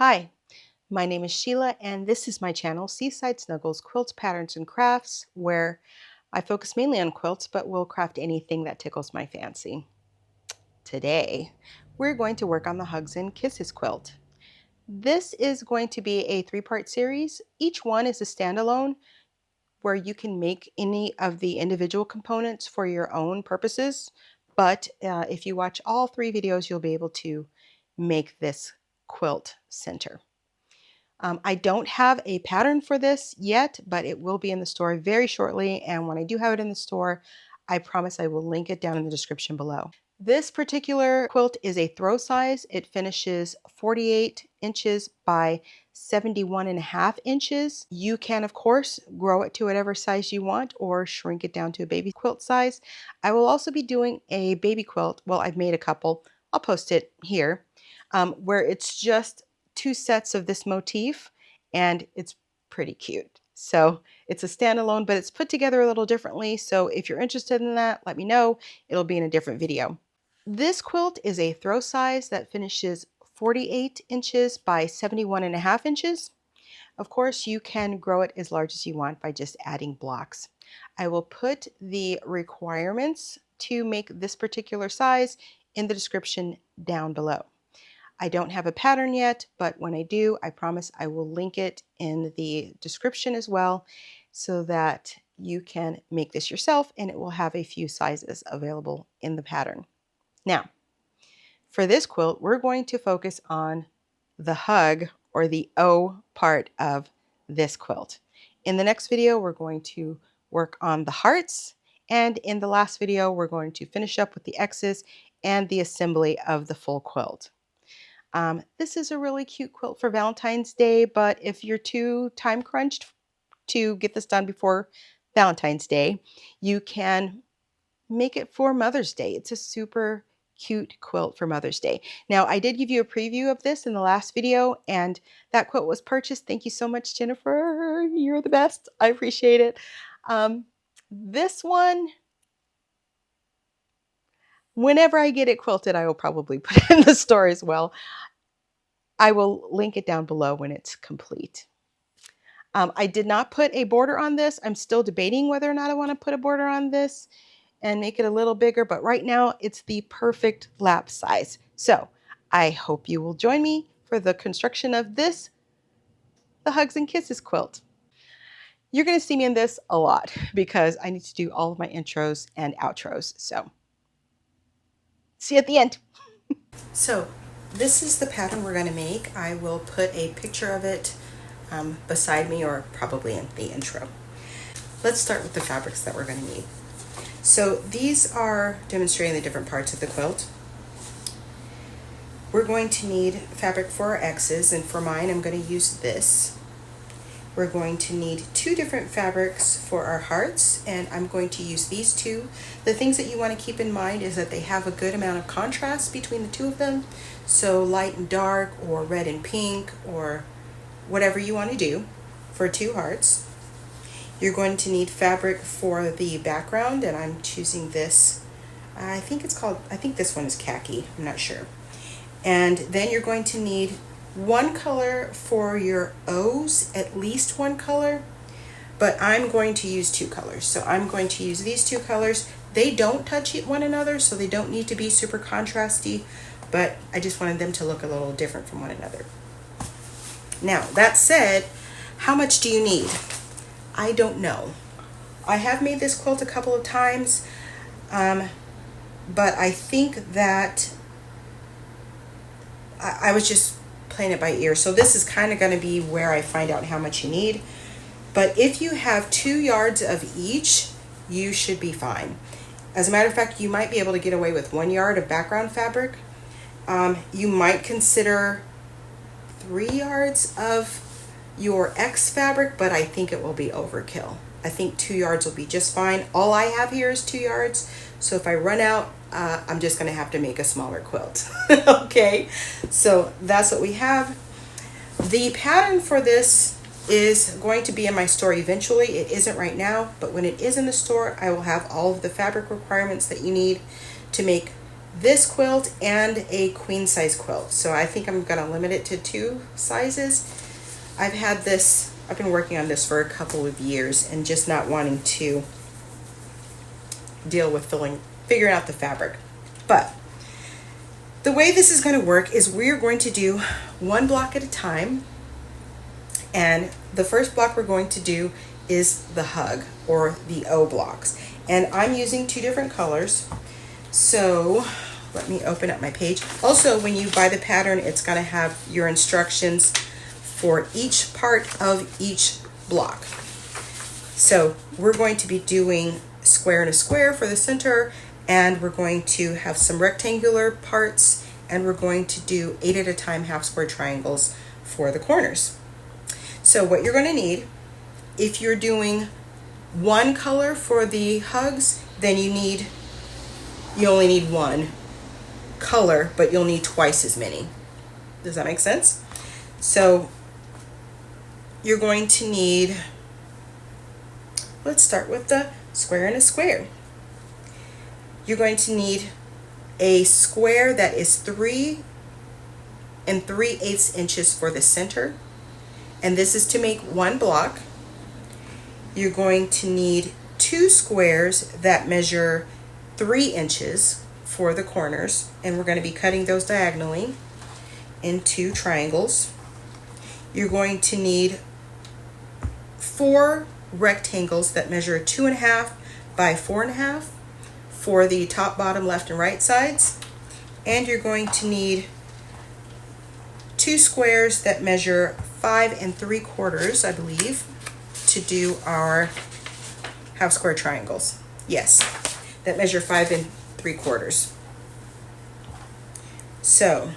Hi, my name is Sheila, and this is my channel, Seaside Snuggles Quilts, Patterns, and Crafts, where I focus mainly on quilts, but will craft anything that tickles my fancy. Today, we're going to work on the Hugs and Kisses quilt. This is going to be a three-part series. Each one is a standalone where you can make any of the individual components for your own purposes, but if you watch all three videos, you'll be able to make this quilt center. I don't have a pattern for this yet, but it will be in the store very shortly. And when I do have it in the store, I promise I will link it down in the description below. This particular quilt is a throw size. It finishes 48 inches by 71.5 inches. You can, of course, grow it to whatever size you want or shrink it down to a baby quilt size. I will also be doing a baby quilt. Well, I've made a couple. I'll post it here, where it's just two sets of this motif, and it's pretty cute. So it's a standalone, but it's put together a little differently. So if you're interested in that, let me know. It'll be in a different video. This quilt is a throw size that finishes 48 inches by 71.5 inches. Of course, you can grow it as large as you want by just adding blocks. I will put the requirements to make this particular size in the description down below. I don't have a pattern yet, but when I do, I promise I will link it in the description as well so that you can make this yourself, and it will have a few sizes available in the pattern. Now, for this quilt, we're going to focus on the hug or the O part of this quilt. In the next video, we're going to work on the hearts, and in the last video, we're going to finish up with the X's and the assembly of the full quilt. This is a really cute quilt for Valentine's Day, but if you're too time crunched to get this done before Valentine's Day, you can make it for Mother's Day. It's a super cute quilt for Mother's Day. Now, I did give you a preview of this in the last video, and that quilt was purchased. Thank you so much, Jennifer. You're the best. I appreciate it. This one, whenever I get it quilted, I will probably put it in the store as well. I will link it down below when it's complete. I did not put a border on this. I'm still debating whether or not I want to put a border on this and make it a little bigger, but right now it's the perfect lap size. So I hope you will join me for the construction of this, the Hugs and Kisses quilt. You're going to see me in this a lot because I need to do all of my intros and outros. So see you at the end. So this is the pattern we're going to make. I will put a picture of it beside me or probably in the intro. Let's start with the fabrics that we're going to need. So these are demonstrating the different parts of the quilt. We're going to need fabric for our X's, and for mine I'm going to use this. We're going to need two different fabrics for our hearts, and I'm going to use these two. The things that you want to keep in mind is that they have a good amount of contrast between the two of them. So light and dark, or red and pink, or whatever you want to do for two hearts. You're going to need fabric for the background, and I'm choosing this. I think this one is khaki, I'm not sure. And then you're going to need one color for your O's, at least one color, but I'm going to use two colors. So I'm going to use these two colors. They don't touch one another, so they don't need to be super contrasty, but I just wanted them to look a little different from one another. Now, that said, how much do you need? I don't know. I have made this quilt a couple of times, but I think that I was just playing it by ear. So this is kind of going to be where I find out how much you need. But if you have 2 yards of each, you should be fine. As a matter of fact, you might be able to get away with 1 yard of background fabric. You might consider 3 yards of your X fabric, but I think it will be overkill. I think 2 yards will be just fine. All I have here is 2 yards, so if I run out, I'm just going to have to make a smaller quilt. Okay, so that's what we have. The pattern for this is going to be in my store eventually. It isn't right now, but when it is in the store, I will have all of the fabric requirements that you need to make this quilt and a queen size quilt. So I think I'm gonna limit it to 2 sizes. I've been working on this for a couple of years and just not wanting to deal with figuring out the fabric. But the way this is going to work is we're going to do 1 block at a time. And the first block we're going to do is the hug, or the O blocks. And I'm using 2 different colors. So let me open up my page. Also, when you buy the pattern, it's going to have your instructions for each part of each block. So we're going to be doing square and a square for the center, and we're going to have some rectangular parts, and we're going to do 8 at a time half square triangles for the corners. So what you're going to need, if you're doing 1 color for the hugs, then you only need 1 color, but you'll need twice as many. Does that make sense? So you're going to need, let's start with the square and a square. You're going to need a square that is 3 3/8 inches for the center, and this is to make 1 block. You're going to need 2 squares that measure 3 inches for the corners, and we're going to be cutting those diagonally into triangles. You're going to need 4 rectangles that measure 2.5 by 4.5 for the top, bottom, left, and right sides. And you're going to need 2 squares that measure 5 3/4, I believe, to do our half square triangles. Yes, that measure 5 3/4. So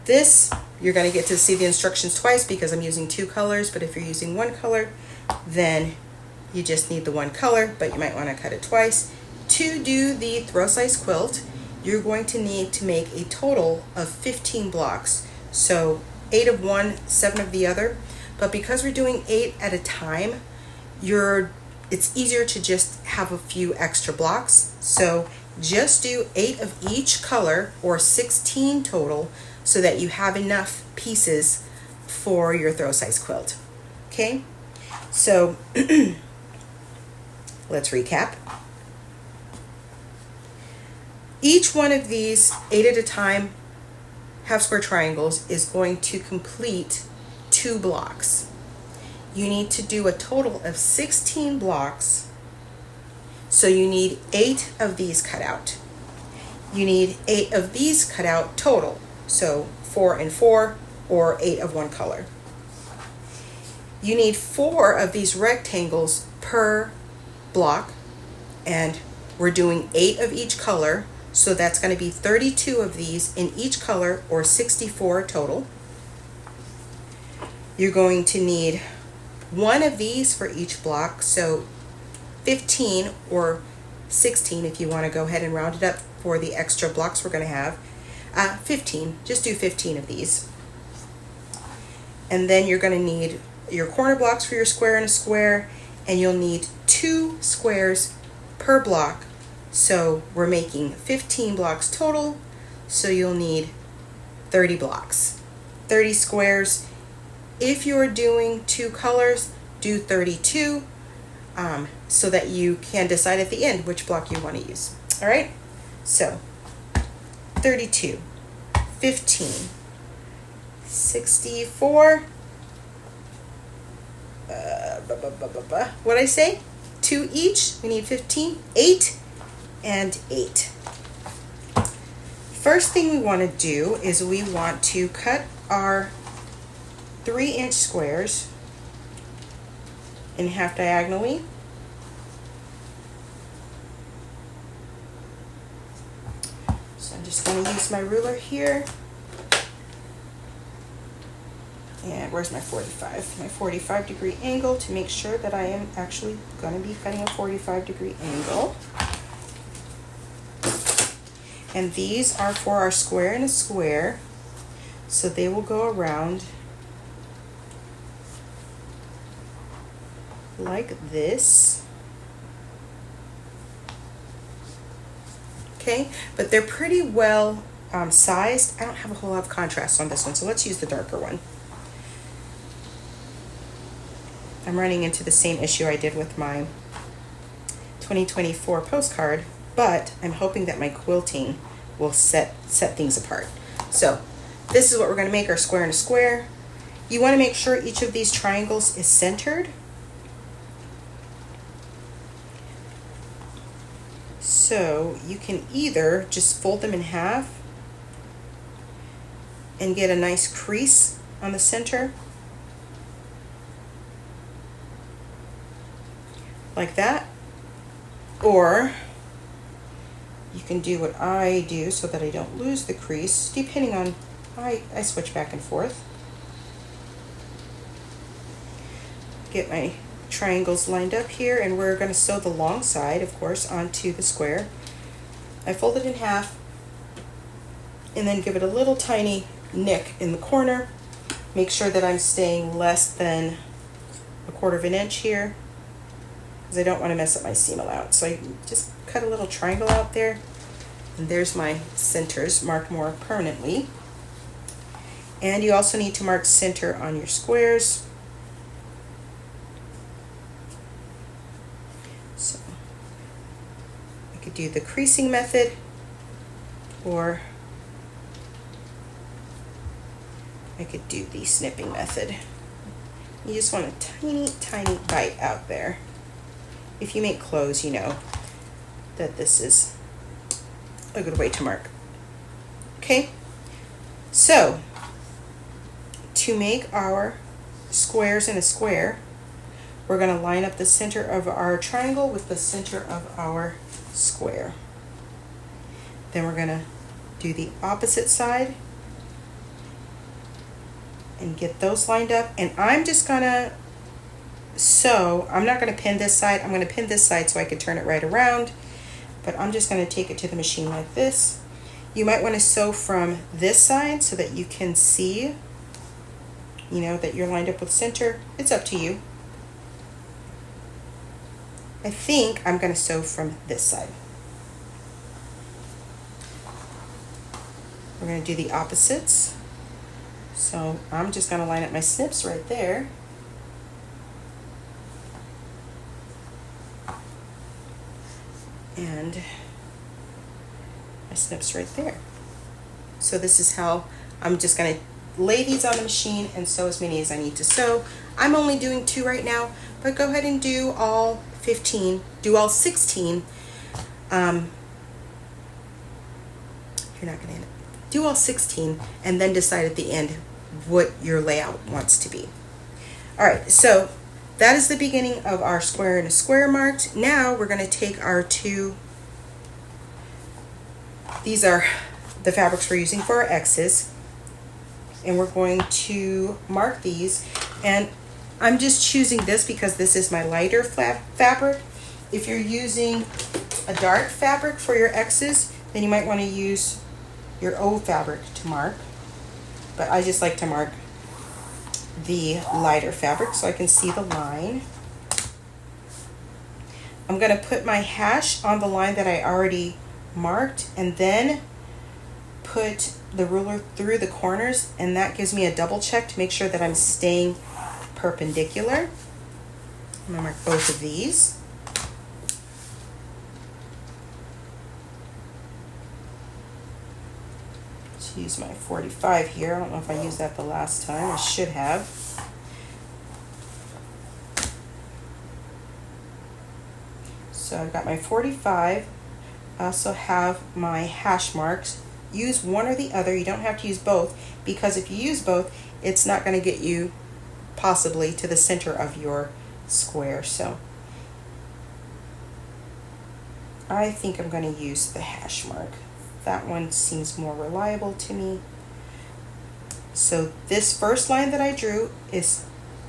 this, you're going to get to see the instructions twice because I'm using 2 colors, but if you're using 1 color, then you just need the 1 color, but you might want to cut it twice. To do the throw size quilt, you're going to need to make a total of 15 blocks. So 8 of one, 7 of the other. But because we're doing 8 at a time, it's easier to just have a few extra blocks. So just do 8 of each color, or 16 total, so that you have enough pieces for your throw size quilt. Okay, so let's recap. Each one of these 8 at a time half square triangles is going to complete 2 blocks. You need to do a total of 16 blocks, so you need 8 of these cut out. You need 8 of these cut out total, so 4 and 4, or 8 of 1 color. You need 4 of these rectangles per block, and we're doing 8 of each color, so that's going to be 32 of these in each color, or 64 total. You're going to need 1 of these for each block, so 15 or 16 if you want to go ahead and round it up for the extra blocks we're going to have. 15, just do 15 of these. And then you're going to need your corner blocks for your square and a square, and you'll need 2 squares per block. So we're making 15 blocks total, so you'll need 30 blocks. 30 squares. If you're doing 2 colors, do 32, so that you can decide at the end which block you want to use. All right, so 32, 15, 64, what'd I say? 2 each, we need 15, 8, and 8. First thing we want to do is we want to cut our 3-inch squares in half diagonally. So I'm just going to use my ruler here. And where's my 45? My 45-degree angle, to make sure that I am actually going to be cutting a 45-degree angle. And these are for our square and a square, so they will go around like this. okay? But they're pretty well sized. I don't have a whole lot of contrast on this one, so let's use the darker one. I'm running into the same issue I did with my 2024 postcard, but I'm hoping that my quilting will set things apart. So this is what we're going to make, our square and a square. You want to make sure each of these triangles is centered. So you can either just fold them in half and get a nice crease on the center, like that, or you can do what I do so that I don't lose the crease, depending on, I switch back and forth. Get my triangles lined up here, and we're going to sew the long side, of course, onto the square. I fold it in half and then give it a little tiny nick in the corner. Make sure that I'm staying less than 1/4 of an inch here, because I don't want to mess up my seam allowance. So I just cut a little triangle out there, and there's my centers marked more permanently. And you also need to mark center on your squares. So I could do the creasing method, or I could do the snipping method. You just want a tiny, tiny bite out there. If you make clothes, you know that this is a good way to mark. Okay, so to make our squares in a square, we're going to line up the center of our triangle with the center of our square. Then we're going to do the opposite side and get those lined up. And I'm just going to sew. I'm not going to pin this side. I'm going to pin this side so I can turn it right around. But I'm just going to take it to the machine like this. You might want to sew from this side so that you can see, you know, that you're lined up with center. It's up to you. I think I'm going to sew from this side. We're going to do the opposites. So I'm just going to line up my snips right there. And my snips right there. So this is how I'm just going to lay these on the machine and sew as many as I need to sew. I'm only doing 2 right now, but go ahead and do all 15, do all 16. You're not going to do all 16 and then decide at the end what your layout wants to be. All right, so that is the beginning of our square and a square marked. Now we're going to take our 2, these are the fabrics we're using for our X's, and we're going to mark these. And I'm just choosing this because this is my lighter fabric. If you're using a dark fabric for your X's, then you might want to use your O fabric to mark. But I just like to mark the lighter fabric so I can see the line. I'm going to put my hash on the line that I already marked, and then put the ruler through the corners, and that gives me a double check to make sure that I'm staying perpendicular. I'm going to mark both of these. Let's use my 45 here. I don't know if I used that the last time. I should have. So I've got my 45. I also have my hash marks. Use one or the other. You don't have to use both, because if you use both, it's not going to get you possibly to the center of your square. So I think I'm going to use the hash mark. That one seems more reliable to me. So this first line that I drew is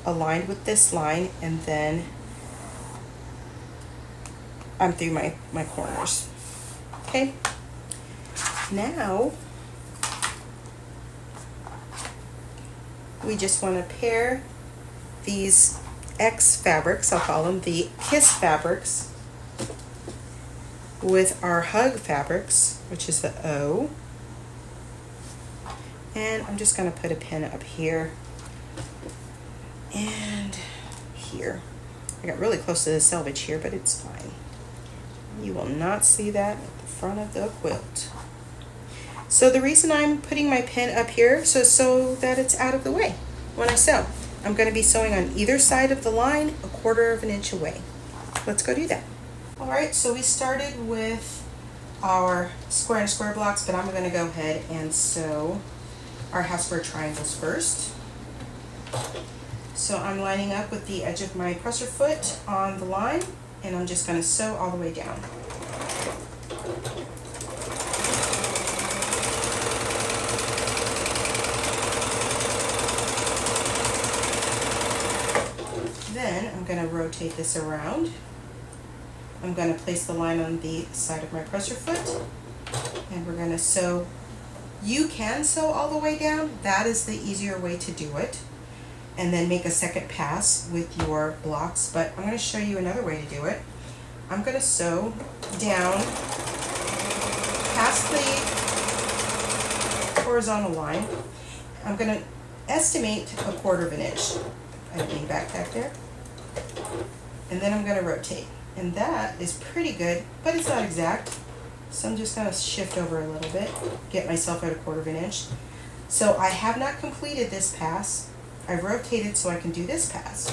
aligned with this line, and then I'm through my corners. Okay. Now we just want to pair these X fabrics, I'll call them the Kiss fabrics, with our hug fabrics, which is the O. And I'm just going to put a pin up here and here. I got really close to the selvage here, but it's fine. You will not see that at the front of the quilt. So the reason I'm putting my pin up here so that it's out of the way when I sew. I'm going to be sewing on either side of the line, 1/4 of an inch away. Let's go do that. All right, so we started with our square and square blocks, but I'm going to go ahead and sew our half square triangles first. So I'm lining up with the edge of my presser foot on the line, and I'm just going to sew all the way down. Then I'm going to rotate this around. I'm going to place the line on the side of my presser foot, and we're going to sew. You can sew all the way down. That is the easier way to do it. And then make a second pass with your blocks, but I'm going to show you another way to do it. I'm going to sew down past the horizontal line. I'm going to estimate 1/4 of an inch. I don't need backpack there. And then I'm going to rotate. And that is pretty good, but it's not exact. So I'm just going to shift over a little bit, get myself at 1/4 of an inch. So I have not completed this pass. I've rotated so I can do this pass.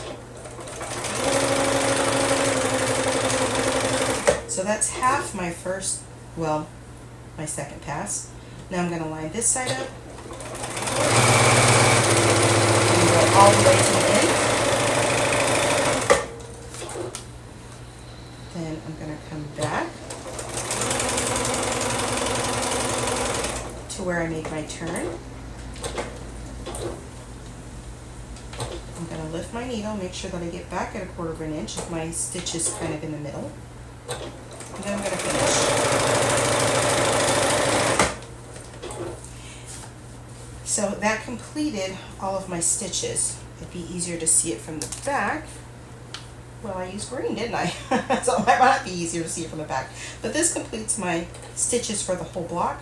So that's half my first, well, my second pass. Now I'm going to line this side up and go all the way to the end. Then I'm going to come back to where I made my turn. I'm going to lift my needle, make sure that I get back at 1/4 of an inch if my stitch is kind of in the middle. And then I'm going to finish. So that completed all of my stitches. It'd be easier to see it from the back. Well, I used green, didn't I? So it might not be easier to see it from the back. But this completes my stitches for the whole block.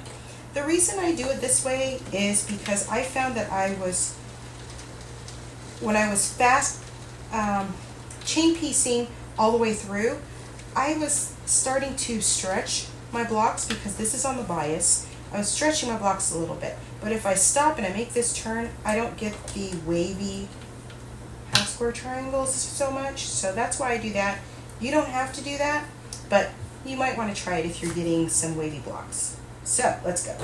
The reason I do it this way is because I found that when I was fast chain piecing all the way through, I was starting to stretch my blocks because this is on the bias. I was stretching my blocks a little bit, but if I stop and I make this turn, I don't get the wavy half square triangles so much, so that's why I do that. You don't have to do that, but you might want to try it if you're getting some wavy blocks. So let's go.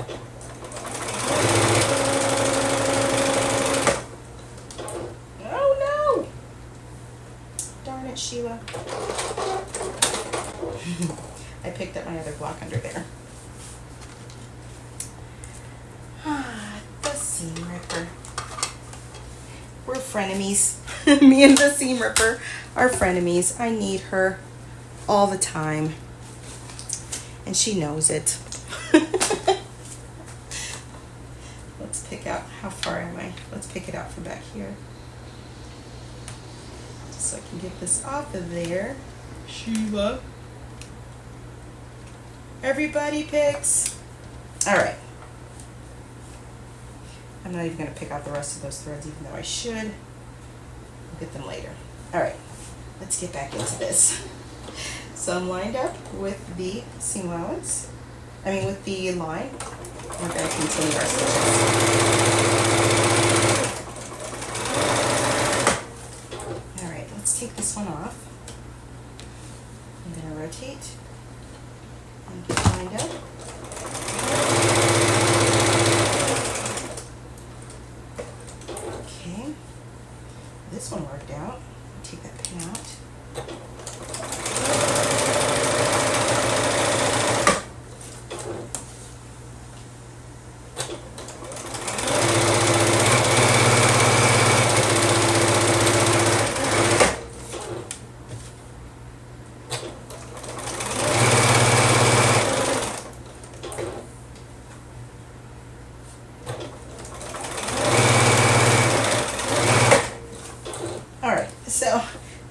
Sheila. I picked up my other block under there. The seam ripper. We're frenemies. Me and the seam ripper are frenemies. I need her all the time, and she knows it. Let's pick out, how far am I? Let's pick it out from back here. So I can get this off of there. Sheila. Everybody picks. All right. I'm not even going to pick out the rest of those threads, even though I should. We'll get them later. All right. Let's get back into this. So I'm lined up with the seam allowance. With the line. We're going to continue our stitches. Take this one off. I'm going to rotate and get lined up. Okay, this one worked out. Take that pin out.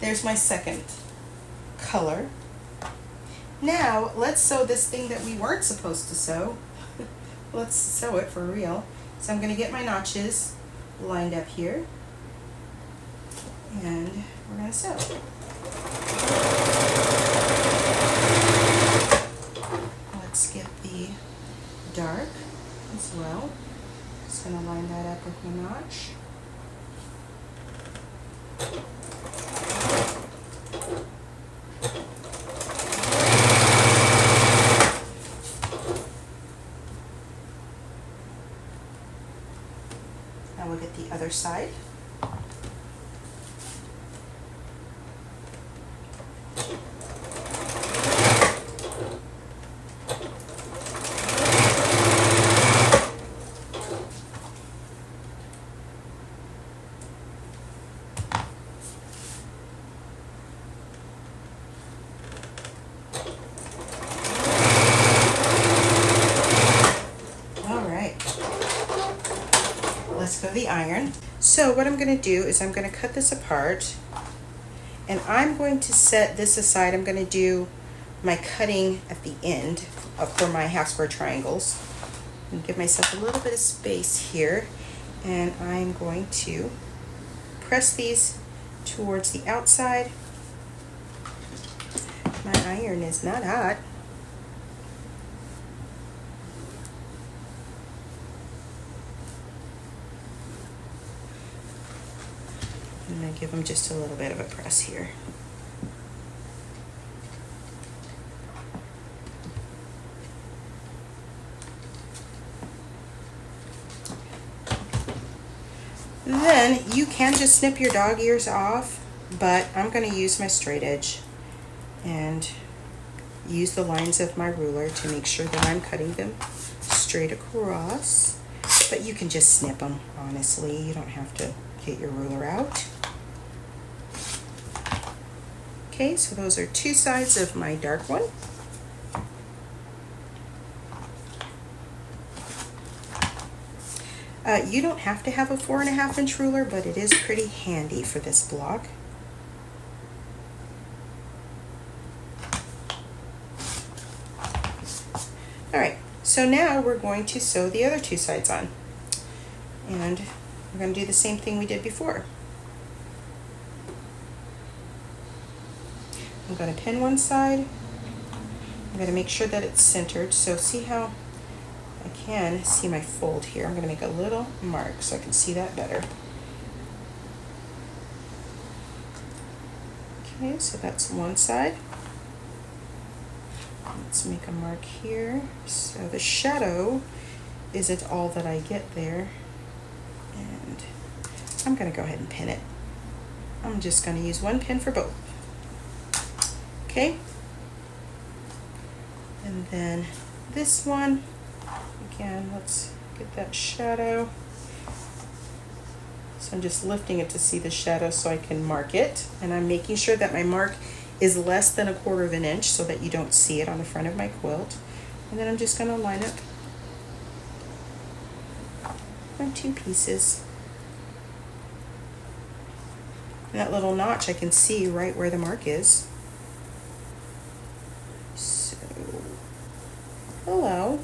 There's my second color, Now let's sew this thing that we weren't supposed to sew. Let's sew it for real. So I'm going to get my notches lined up here, and we're going to sew. Let's get the dark as well. Just going to line that up with my notch. Now we'll get the other side. Let's go to the iron. So what I'm going to do is I'm going to cut this apart, and I'm going to set this aside. I'm going to do my cutting at the end for my half square triangles and give myself a little bit of space here, and I'm going to press these towards the outside. My iron is not hot. I'm going to give them just a little bit of a press here. Then you can just snip your dog ears off, but I'm going to use my straight edge and use the lines of my ruler to make sure that I'm cutting them straight across. But you can just snip them, honestly. You don't have to get your ruler out. Okay, so those are two sides of my dark one. You don't have to have a 4.5 inch ruler, but it is pretty handy for this block. Alright, so now we're going to sew the other two sides on. And we're going to do the same thing we did before. I'm going to pin one side. I'm going to make sure that it's centered. So see how I can see my fold here. I'm going to make a little mark so I can see that better. Okay, so that's one side. Let's make a mark here. So the shadow isn't all that I get there. And I'm going to go ahead and pin it. I'm just going to use one pin for both. Okay, and then this one, again, let's get that shadow. So I'm just lifting it to see the shadow so I can mark it, and I'm making sure that my mark is less than 1/4 inch so that you don't see it on the front of my quilt. And then I'm just going to line up my two pieces. And that little notch, I can see right where the mark is. Hello,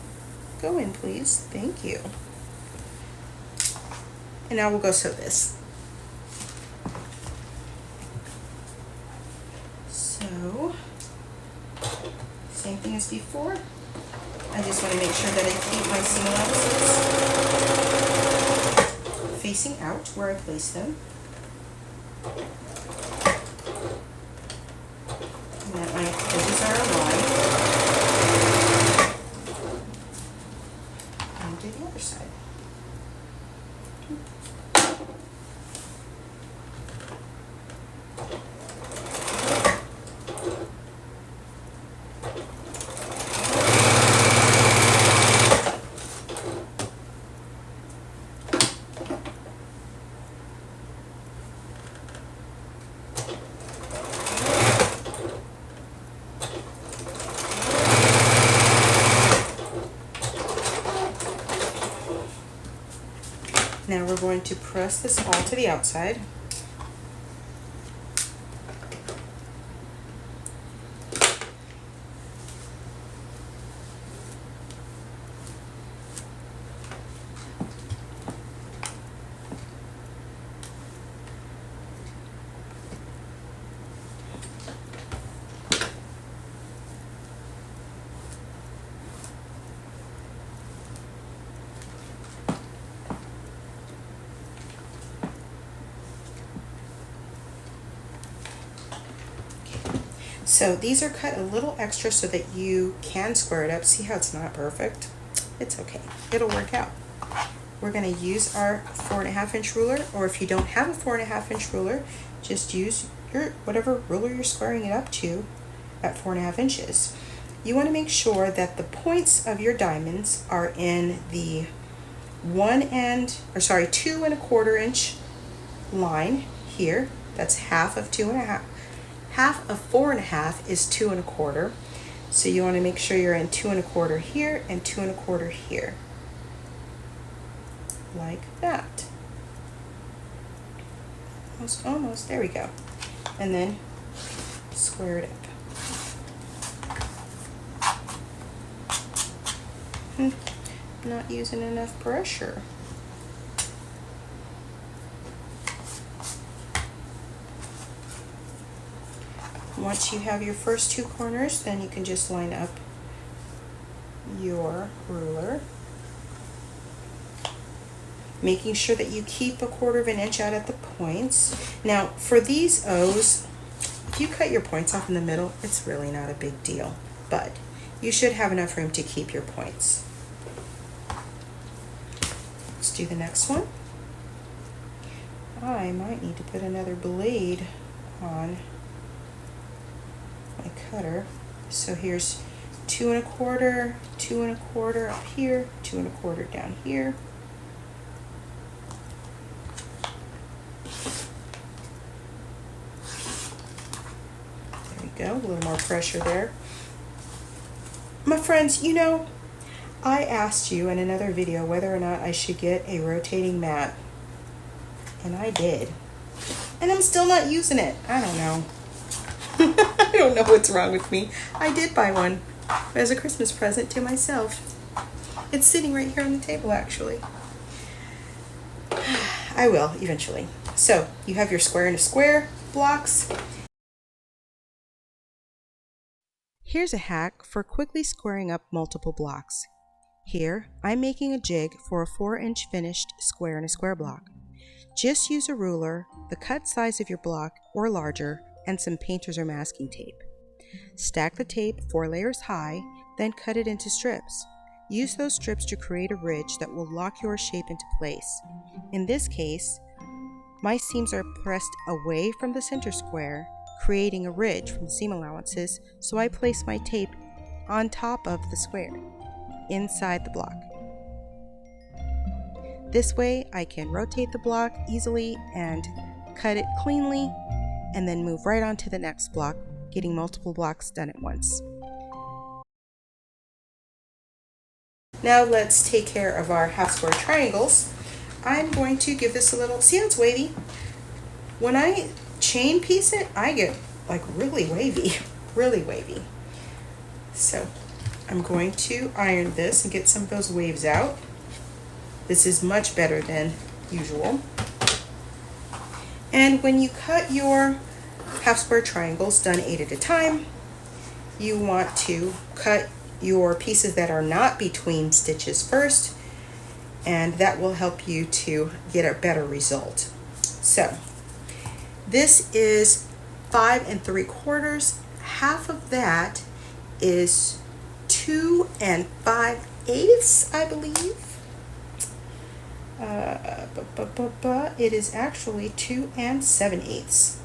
go in please, thank you. And now we'll go sew this. So, same thing as before. I just want to make sure that I keep my seam allowances facing out where I place them. And that my edges are aligned. Do the other side. Now we're going to press this all to the outside. So these are cut a little extra so that you can square it up. See how it's not perfect? It's okay, it'll work out. We're going to use our 4.5-inch ruler, or if you don't have a 4.5-inch ruler, just use your whatever ruler you're squaring it up to at 4.5 inches. You want to make sure that the points of your diamonds are in the 2.25 inch line here. That's half of 2.5. Half of 4.5 is 2.25. So you want to make sure you're in 2.25 here and 2.25 here. Like that. Almost, there we go. And then square it up. Not using enough pressure. Once you have your first two corners, then you can just line up your ruler, making sure that you keep 1/4 inch out at the points. Now for these O's, if you cut your points off in the middle, it's really not a big deal, but you should have enough room to keep your points. Let's do the next one. I might need to put another blade on my cutter. So here's 2.25, 2.25 up here, 2.25 down here. There we go, a little more pressure there. My friends, you know, I asked you in another video whether or not I should get a rotating mat, and I did. And I'm still not using it. I don't know. I don't know what's wrong with me. I did buy one as a Christmas present to myself. It's sitting right here on the table, actually. I will eventually. So you have your square and a square blocks. Here's a hack for quickly squaring up multiple blocks. Here, I'm making a jig for a 4-inch finished square and a square block. Just use a ruler, the cut size of your block or larger, and some painter's or masking tape. Stack the tape 4 layers high, then cut it into strips. Use those strips to create a ridge that will lock your shape into place. In this case, my seams are pressed away from the center square, creating a ridge from seam allowances, so I place my tape on top of the square, inside the block. This way I can rotate the block easily and cut it cleanly, and then move right on to the next block, getting multiple blocks done at once. Now let's take care of our half square triangles. I'm going to give this a little, see how it's wavy? When I chain piece it, I get like really wavy, really wavy. So I'm going to iron this and get some of those waves out. This is much better than usual. And when you cut your half square triangles done 8 at a time, you want to cut your pieces that are not between stitches first, and that will help you to get a better result. So this is 5 3/4. Half of that is 2 5/8, I believe. It is actually 2 7/8.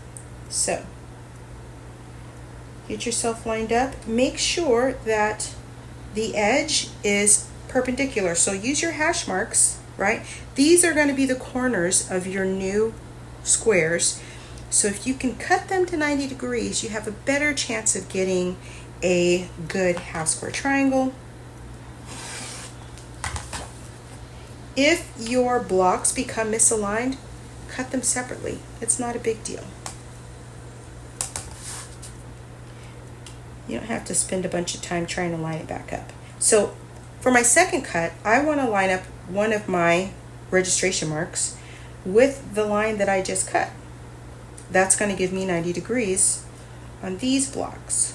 So get yourself lined up. Make sure that the edge is perpendicular. So use your hash marks, right? These are going to be the corners of your new squares. So if you can cut them to 90 degrees, you have a better chance of getting a good half square triangle. If your blocks become misaligned, cut them separately. It's not a big deal. You don't have to spend a bunch of time trying to line it back up. So for my second cut, I want to line up one of my registration marks with the line that I just cut. That's going to give me 90 degrees on these blocks.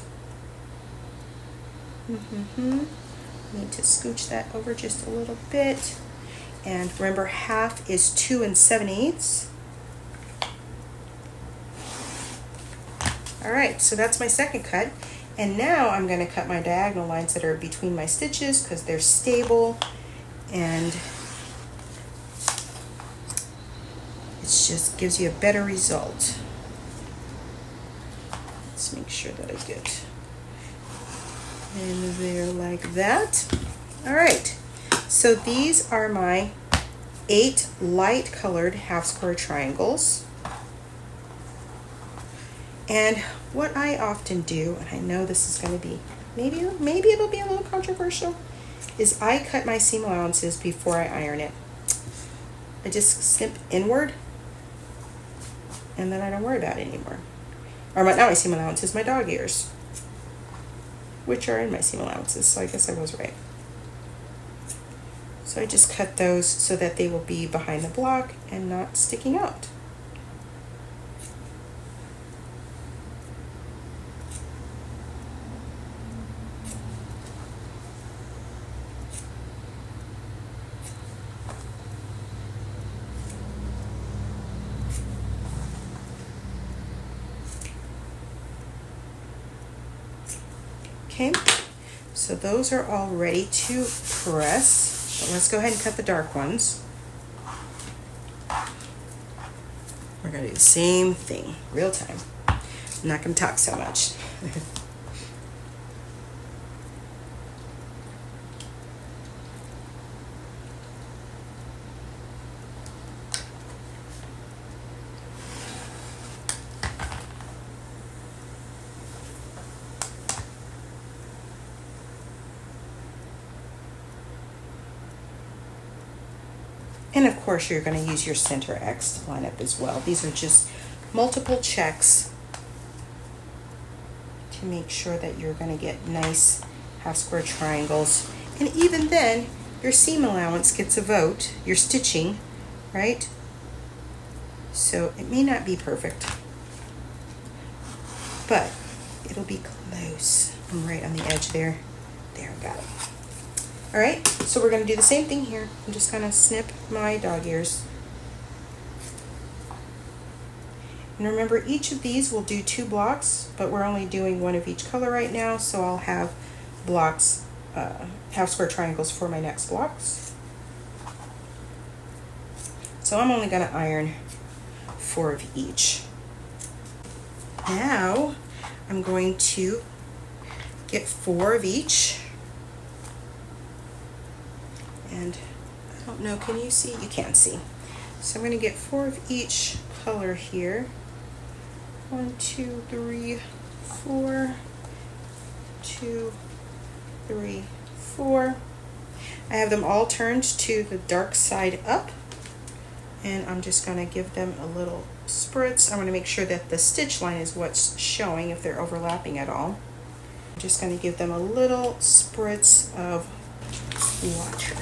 Need to scooch that over just a little bit. And remember, half is 2 7/8. All right, so that's my second cut. And now I'm going to cut my diagonal lines that are between my stitches because they're stable, and it just gives you a better result. Let's make sure that I get in there like that. All right, so these are my 8 light colored half square triangles. And what I often do, and I know this is going to be, maybe it'll be a little controversial, is I cut my seam allowances before I iron it. I just snip inward, and then I don't worry about it anymore. Or not my seam allowances, my dog ears, which are in my seam allowances, so I guess I was right. So I just cut those so that they will be behind the block and not sticking out. Okay, so those are all ready to press. But let's go ahead and cut the dark ones. We're going to do the same thing, real time. I'm not going to talk so much. And of course, you're going to use your center X to line up as well. These are just multiple checks to make sure that you're going to get nice half square triangles. And even then, your seam allowance gets a vote, your stitching, right? So it may not be perfect, but it'll be close. I'm right on the edge there. There, got it. All right, so we're going to do the same thing here. I'm just going to snip my dog ears. And remember, each of these will do 2 blocks, but we're only doing 1 of each color right now, so I'll have blocks, half square triangles for my next blocks. So I'm only going to iron 4 of each. Now I'm going to get 4 of each. And I don't know, can you see? You can't see. So I'm going to get 4 of each color here. 1, 2, 3, 4. 2, 3, 4. I have them all turned to the dark side up. And I'm just going to give them a little spritz. I want to make sure that the stitch line is what's showing if they're overlapping at all. I'm just going to give them a little spritz of water.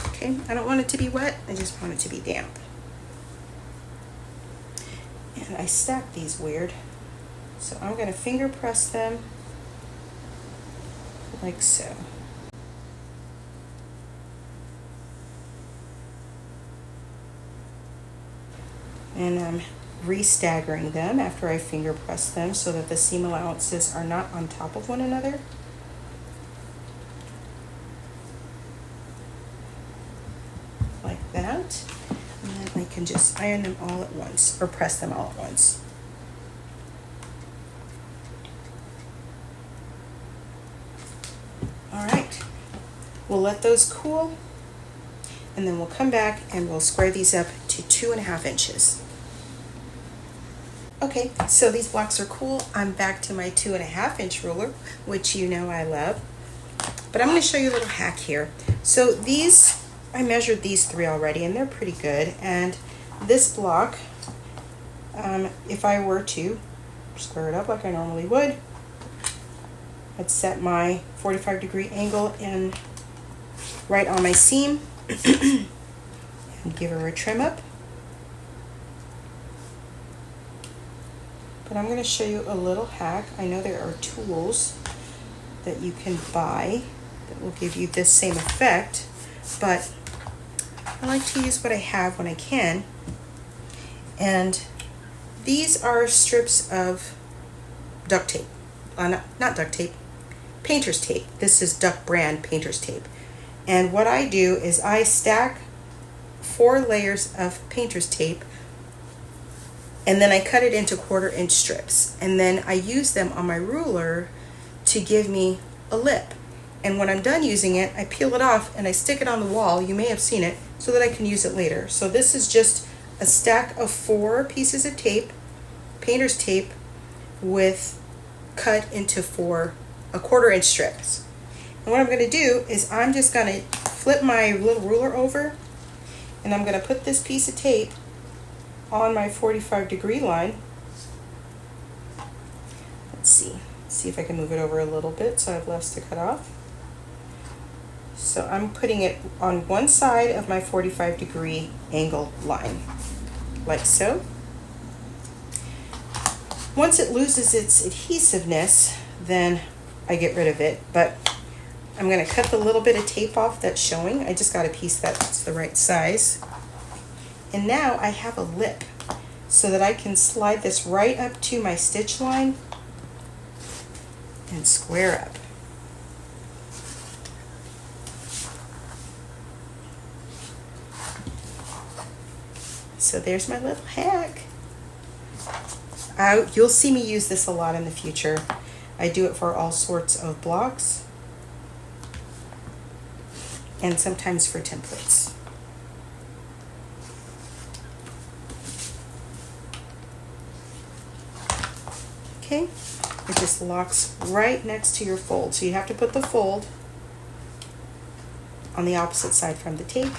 Okay, I don't want it to be wet, I just want it to be damp. And I stack these weird, so I'm going to finger press them like so. And I'm re-staggering them after I finger press them so that the seam allowances are not on top of one another. Like that. And then I can just iron them all at once, or press them all at once. All right, we'll let those cool, and then we'll come back and we'll square these up to 2.5 inches. Okay, so these blocks are cool. I'm back to my 2.5 inch ruler, which you know I love. But I'm going to show you a little hack here. So these, I measured these 3 already, and they're pretty good. And this block, if I were to square it up like I normally would, I'd set my 45-degree angle in right on my seam and give her a trim up. But I'm going to show you a little hack. I know there are tools that you can buy that will give you this same effect, but I like to use what I have when I can. And These are strips of duct tape. Not duct tape, painter's tape. This is Duck brand painter's tape. And what I do is I stack 4 layers of painter's tape, and then I cut it into 1/4-inch strips, and then I use them on my ruler to give me a lip. And when I'm done using it, I peel it off and I stick it on the wall. You may have seen it, so that I can use it later. So this is just a stack of 4 pieces of tape, painter's tape, with cut into 4 1/4-inch strips. And what I'm going to do is I'm just going to flip my little ruler over, and I'm going to put this piece of tape on my 45-degree line. Let's see if I can move it over a little bit so I have less to cut off. So I'm putting it on one side of my 45-degree angle line, like so. Once it loses its adhesiveness, then I get rid of it, but I'm going to cut the little bit of tape off that's showing. I just got a piece that's the right size. And now I have a lip so that I can slide this right up to my stitch line and square up. So there's my little hack. You'll see me use this a lot in the future. I do it for all sorts of blocks and sometimes for templates. Okay, it just locks right next to your fold. So you have to put the fold on the opposite side from the tape.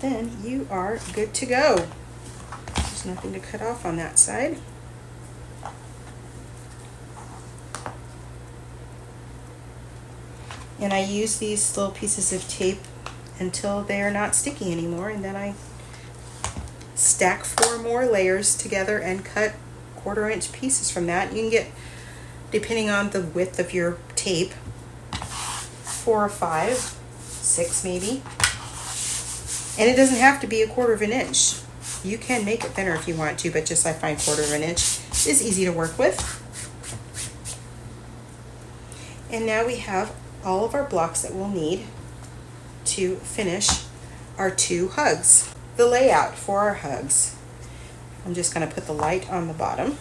Then you are good to go. There's nothing to cut off on that side. And I use these little pieces of tape until they are not sticky anymore, and then I stack 4 more layers together and cut 1/4-inch pieces from that. You can get, depending on the width of your tape, 4 or 5, 6 maybe. And it doesn't have to be 1/4 inch. You can make it thinner if you want to, but just I find 1/4 inch is easy to work with. And now we have all of our blocks that we'll need to finish our 2 hugs. The layout for our hugs. I'm just going to put the light on the bottom.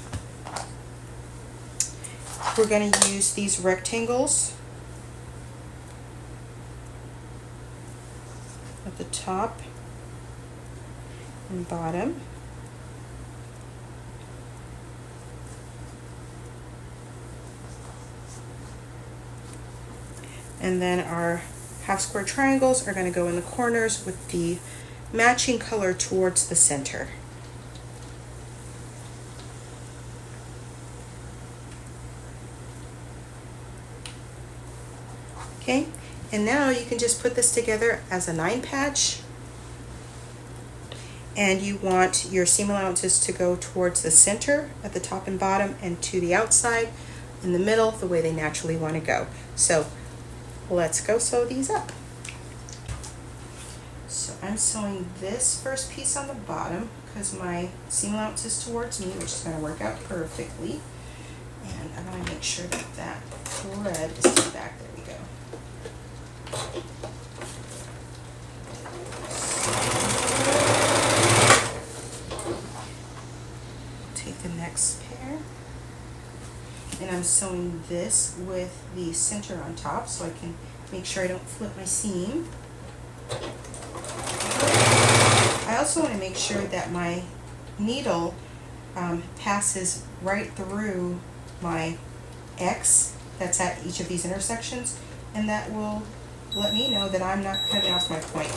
We're going to use these rectangles at the top and bottom. And then our half square triangles are going to go in the corners with the matching color towards the center. Okay, and now you can just put this together as a 9 patch, and you want your seam allowances to go towards the center at the top and bottom, and to the outside in the middle the way they naturally want to go. So let's go sew these up. So I'm sewing this first piece on the bottom because my seam allowance is towards me, which is going to work out perfectly. And I'm going to make sure that that thread is to the back. There we go. Take the next pair. And I'm sewing this with the center on top so I can make sure I don't flip my seam. I also want to make sure that my needle passes right through my X that's at each of these intersections, and that will let me know that I'm not cutting off my point,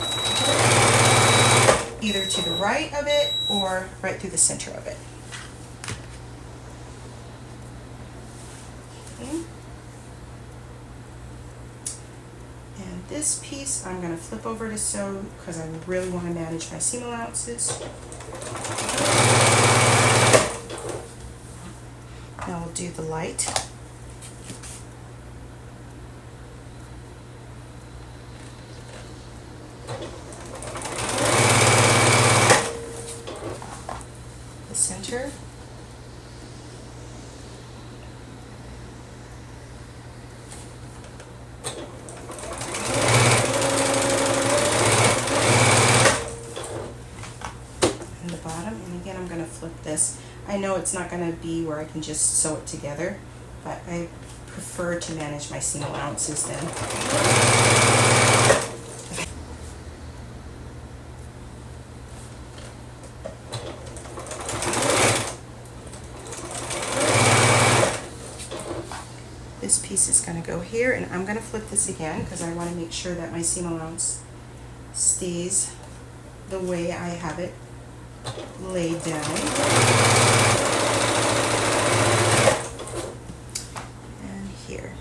either to the right of it or right through the center of it. Okay. And this piece I'm going to flip over to sew because I really want to manage my seam allowances. Now we'll do the light. The center. center. And the bottom, and again I'm going to flip this. I know it's not going to be where I can just sew it together, but I prefer to manage my seam allowances then. This piece is going to go here, and I'm going to flip this again because I want to make sure that my seam allowance stays the way I have it laid down. And here.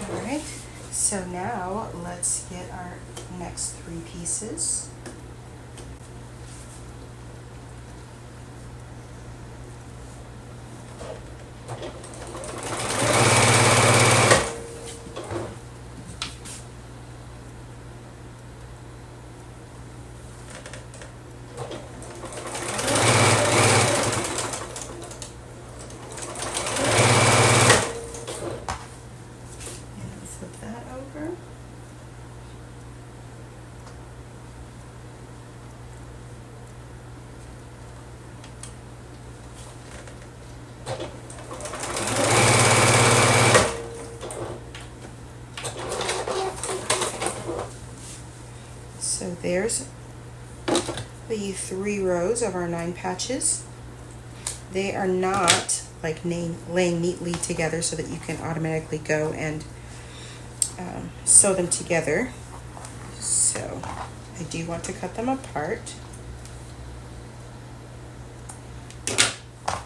Alright, so now let's get our next 3 pieces. So there's the 3 rows of our 9 patches. They are not like laying neatly together so that you can automatically go and sew them together. So I do want to cut them apart.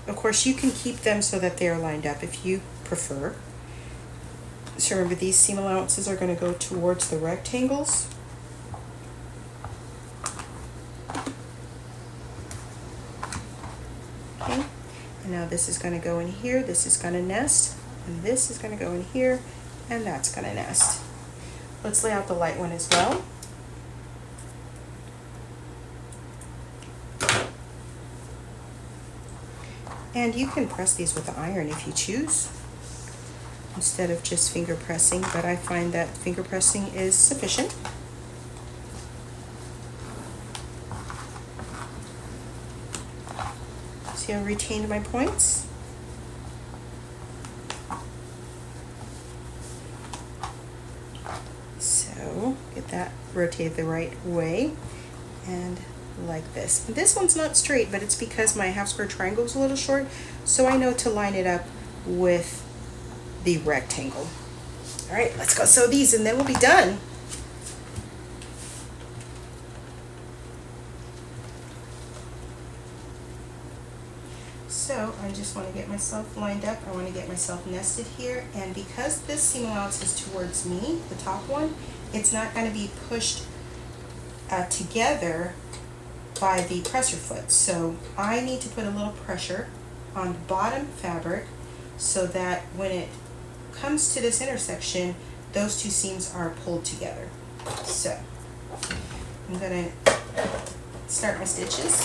Of course, you can keep them so that they are lined up if you prefer. So remember, these seam allowances are going to go towards the rectangles. Okay, and now this is going to go in here, this is going to nest, and this is going to go in here, and that's going to nest. Let's lay out the light one as well. And you can press these with the iron if you choose, instead of just finger pressing, but I find that finger pressing is sufficient. See, I retained my points. So get that rotated the right way, and like this. This one's not straight, but it's because my half square triangle is a little short, so I know to line it up with the rectangle. All right, let's go sew these and then we'll be done. So I just want to get myself lined up. I want to get myself nested here, and because this seam allowance is towards me, the top one, it's not going to be pushed together by the presser foot. So I need to put a little pressure on the bottom fabric so that when it comes to this intersection, those 2 seams are pulled together. So I'm going to start my stitches,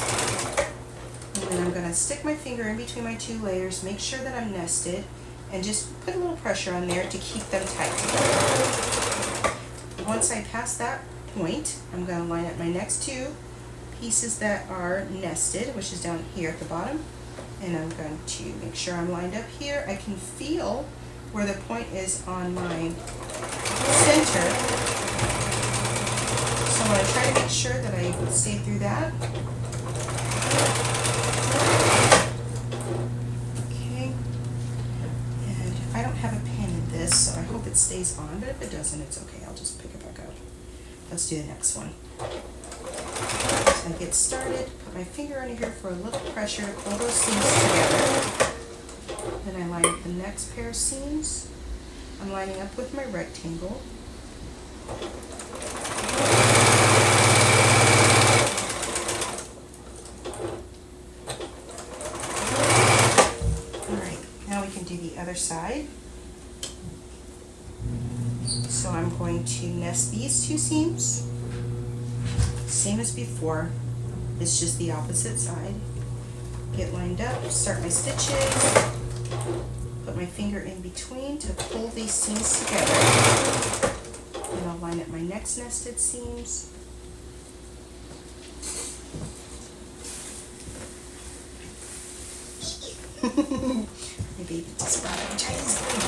and then I'm going to stick my finger in between my 2 layers, make sure that I'm nested, and just put a little pressure on there to keep them tight together. Once I pass that point, I'm going to line up my next 2 pieces that are nested, which is down here at the bottom, and I'm going to make sure I'm lined up here. I can feel where the point is on my center, so I'm going to try to make sure that I stay through that. Okay, and I don't have a pin in this, so I hope it stays on, but if it doesn't, it's okay. I'll just pick it back up. Let's do the next one. So I get started, put my finger under here for a little pressure, pull those seams together. Then I line up the next pair of seams. I'm lining up with my rectangle. Alright, now we can do the other side. So I'm going to nest these two seams, same as before, it's just the opposite side. Get lined up, start my stitches, put my finger in between to pull these seams together, and I'll line up my next nested seams. My baby just brought up Chinese food.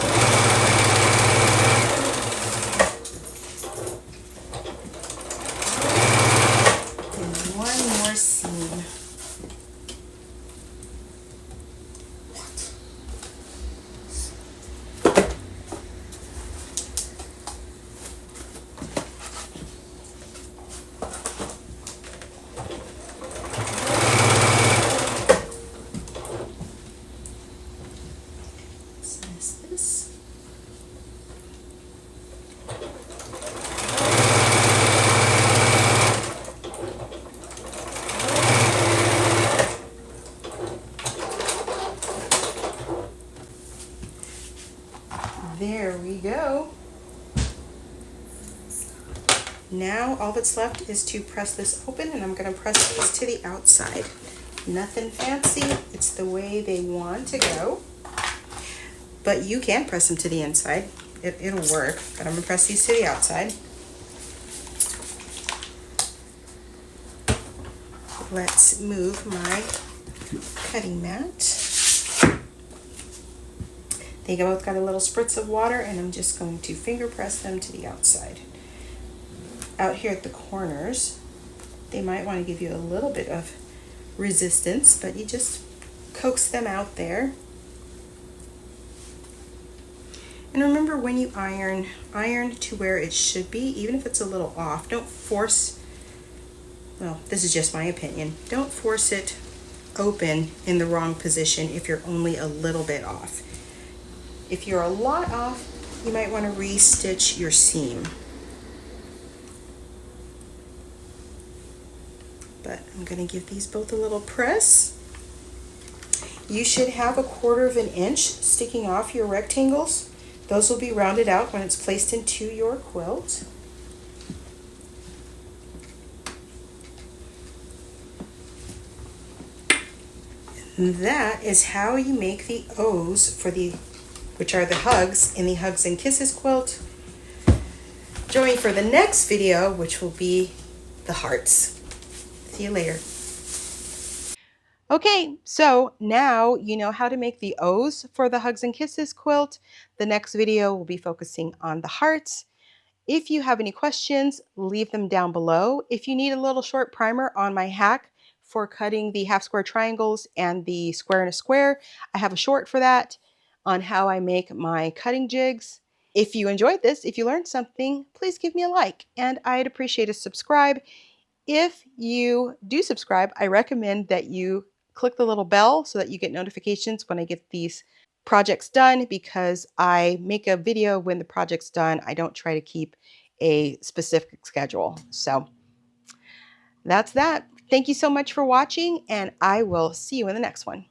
And one more seam. There we go. Now all that's left is to press this open, and I'm going to press these to the outside. Nothing fancy, it's the way they want to go. But you can press them to the inside. It'll work, but I'm going to press these to the outside. Let's move my cutting mat. They both got a little spritz of water, and I'm just going to finger press them to the outside. Out here at the corners, they might want to give you a little bit of resistance, but you just coax them out there. And remember, when you iron to where it should be, even if it's a little off. Don't force, well, this is just my opinion, don't force it open in the wrong position if you're only a little bit off. If you're a lot off, you might want to re-stitch your seam. But I'm going to give these both a little press. You should have 1/4 of an inch sticking off your rectangles. Those will be rounded out when it's placed into your quilt. And that is how you make the O's for which are the hugs in the Hugs and Kisses quilt. Join me for the next video, which will be the hearts. See you later. Okay, so now you know how to make the O's for the Hugs and Kisses quilt. The next video will be focusing on the hearts. If you have any questions, leave them down below. If you need a little short primer on my hack for cutting the half square triangles and the square in a square, I have a short for that on how I make my cutting jigs. If you enjoyed this, if you learned something, please give me a like, and I'd appreciate a subscribe. If you do subscribe, I recommend that you click the little bell so that you get notifications when I get these projects done, because I make a video when the project's done. I don't try to keep a specific schedule. So that's that. Thank you so much for watching, and I will see you in the next one.